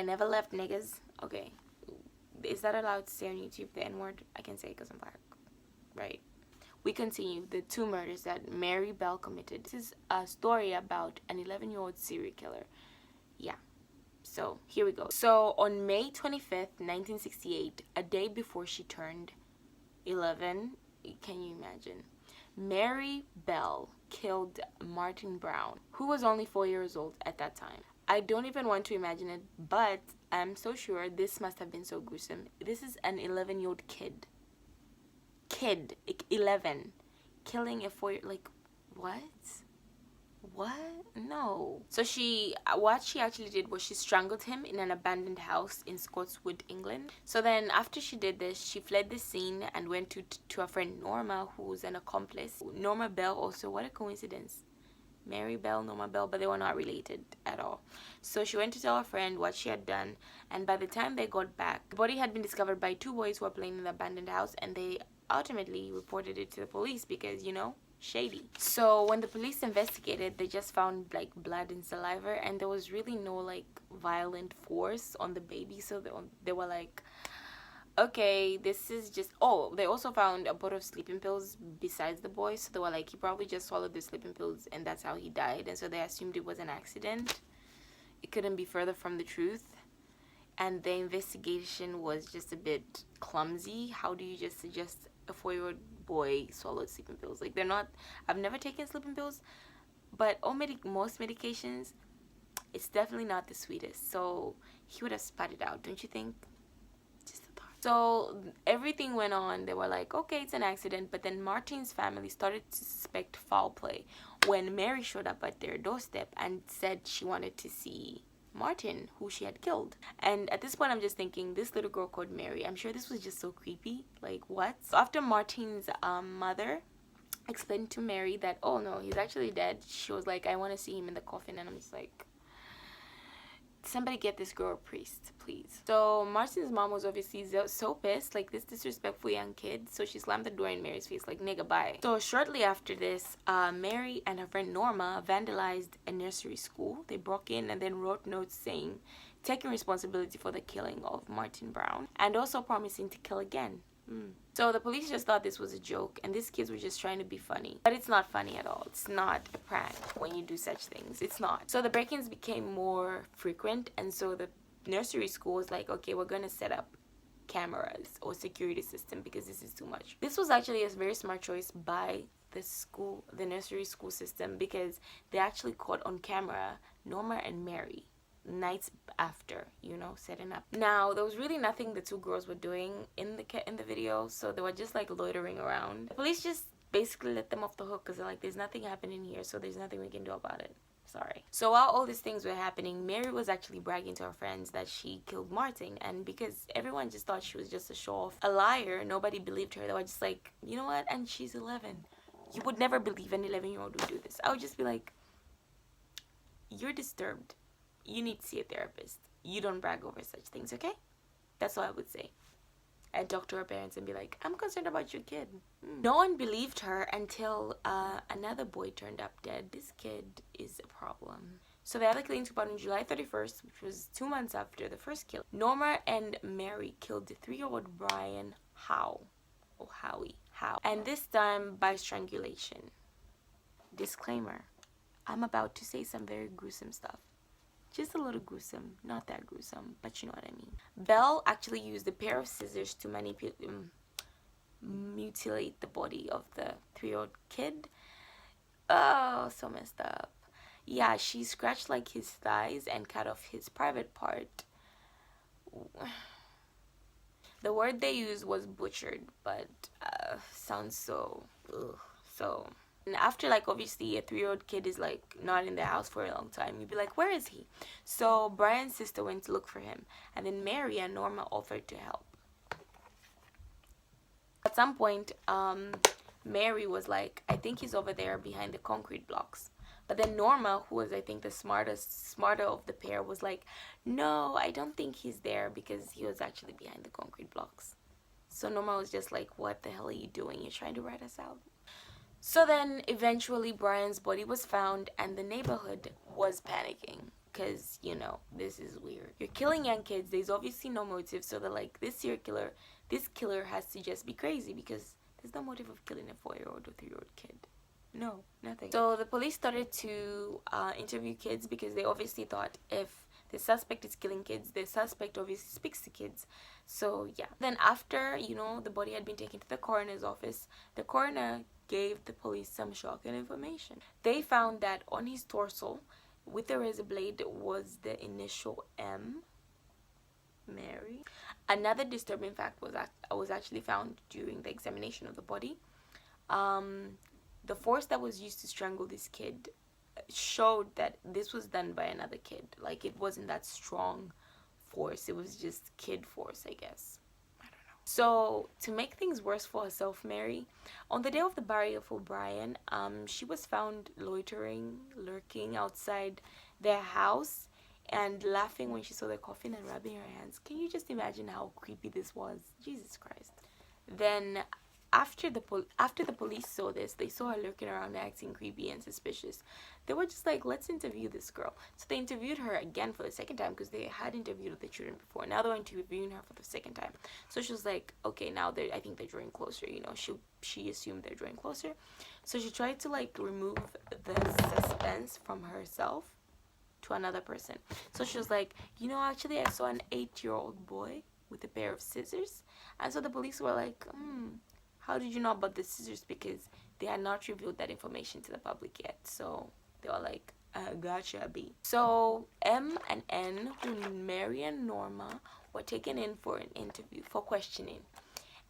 never left niggas. Okay. Is that allowed to say on YouTube, the N-word? I can say it because I'm black. Right. We continue. The two murders that Mary Bell committed. This is a story about an 11-year-old serial killer. Yeah. So, here we go. So, on May 25th, 1968, a day before she turned 11, can you imagine? Mary Bell killed Martin Brown, who was only 4 years old at that time. I don't even want to imagine it, but I'm so sure this must have been so gruesome. This is an 11-year-old kid. 11, killing a 4-year, like, what? No. So what she actually did was she strangled him in an abandoned house in Scotswood, England. So then after she did this, she fled the scene and went to a friend, Norma, who's an accomplice. Norma Bell also, what a coincidence. Mary Bell, Norma Bell, but they were not related at all. So she went to tell her friend what she had done, and by the time they got back, the body had been discovered by two boys who were playing in the abandoned house, and they ultimately reported it to the police because, you know, shady. So when the police investigated, they just found like blood and saliva, and there was really no like violent force on the baby. So they were like, okay, this is just... Oh, they also found a bottle of sleeping pills besides the boy. So they were like, he probably just swallowed the sleeping pills and that's how he died. And so they assumed it was an accident. It couldn't be further from the truth. And the investigation was just a bit clumsy. How do you just suggest a 4-year-old boy swallowed sleeping pills? Like, they're not... I've never taken sleeping pills, but most medications, it's definitely not the sweetest. So he would have spat it out, don't you think? Just a thought. So everything went on. They were like, okay, it's an accident. But then Martin's family started to suspect foul play when Mary showed up at their doorstep and said she wanted to see Martin, who she had killed. And at this point, I'm just thinking, this little girl called Mary, I'm sure this was just so creepy. Like, what? So after Martin's mother explained to Mary that, oh no, he's actually dead, she was like, I want to see him in the coffin. And I'm just like, somebody get this girl a priest, please. So Martin's mom was obviously so pissed, like, this disrespectful young kid. So she slammed the door in Mary's face like, nigga, bye. So shortly after this, Mary and her friend Norma vandalized a nursery school. They broke in and then wrote notes saying, taking responsibility for the killing of Martin Brown and also promising to kill again. So the police just thought this was a joke and these kids were just trying to be funny. But it's not funny at all. It's not a prank when you do such things. It's not. So the break-ins became more frequent, and so the nursery school was like, okay, we're gonna set up cameras or security system because this is too much. This was actually a very smart choice by the nursery school system, because they actually caught on camera Norma and Mary nights after, you know, setting up. Now there was really nothing the two girls were doing in the video, so they were just like loitering around. The police just basically let them off the hook because they're like, there's nothing happening here, so there's nothing we can do about it. Sorry. So while all these things were happening, Mary was actually bragging to her friends that she killed Martin, and because everyone just thought she was just a show-off, a liar, nobody believed her. They were just like, you know what, and she's 11. You would never believe an 11-year-old would do this. I would just be like, you're disturbed. You need to see a therapist. You don't brag over such things, okay? That's all I would say. I'd talk to her parents and be like, I'm concerned about your kid. No one believed her until another boy turned up dead. This kid is a problem. So the other killing took part on July 31st, which was 2 months after the first kill. Norma and Mary killed 3-year-old Brian Howe. Or Howie. Howe. And this time by strangulation. Disclaimer. I'm about to say some very gruesome stuff. Just a little gruesome, not that gruesome, but you know what I mean. Bell actually used a pair of scissors to mutilate the body of the 3-year-old kid. Oh, so messed up. Yeah, she scratched like his thighs and cut off his private part. The word they used was butchered, but sounds so... Ugh, so... And after, like, obviously a 3-year-old kid is like not in the house for a long time, you'd be like, where is he? So Brian's sister went to look for him, and then Mary and Norma offered to help. At some point, Mary was like, I think he's over there behind the concrete blocks. But then Norma, who was, I think, the smarter of the pair, was like, no, I don't think he's there, because he was actually behind the concrete blocks. So Norma was just like, what the hell are you doing? You're trying to rat us out? So then eventually Brian's body was found and the neighborhood was panicking because, you know, this is weird. You're killing young kids. There's obviously no motive. So they're like, this killer has to just be crazy because there's no motive of killing a 4-year-old or 3-year-old kid. No, nothing. So the police started to interview kids because they obviously thought if the suspect is killing kids, the suspect obviously speaks to kids. So yeah. Then after, you know, the body had been taken to the coroner's office, the coroner gave the police some shocking information. They found that on his torso, with the razor blade, was the initial M, Mary. Another disturbing fact was actually found during the examination of the body. The force that was used to strangle this kid showed that this was done by another kid. Like, it wasn't that strong force. It was just kid force, I guess. I don't know. So, to make things worse for herself, Mary, on the day of the burial of O'Brien, she was found lurking outside their house and laughing when she saw the coffin and rubbing her hands. Can you just imagine how creepy this was? Jesus Christ. Then after the police saw this, they saw her lurking around acting creepy and suspicious. They were just like, let's interview this girl. So they interviewed her again for the second time because they had interviewed the children before. Now they were interviewing her for the second time. So she was like, okay, now I think they're drawing closer. You know, she assumed they're drawing closer. So she tried to like remove the suspense from herself to another person. So she was like, you know, actually I saw an 8-year-old boy with a pair of scissors. And so the police were like, how did you know about the scissors? Because they had not revealed that information to the public yet. So they were like, gotcha, B. So M and N, Mary and Norma, were taken in for an interview, for questioning.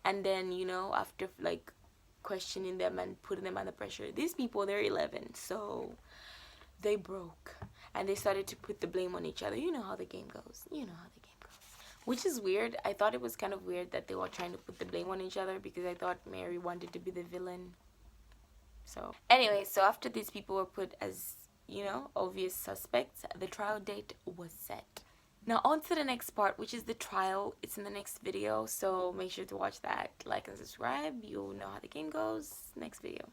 And then, you know, after like questioning them and putting them under pressure, these people, they're 11. So they broke. And they started to put the blame on each other. You know how the game goes. Which is weird. I thought it was kind of weird that they were trying to put the blame on each other because I thought Mary wanted to be the villain. So anyway, so after these people were put as, you know, obvious suspects, the trial date was set. Now on to the next part, which is the trial. It's in the next video, so make sure to watch that. Like and subscribe. You'll know how the game goes. Next video.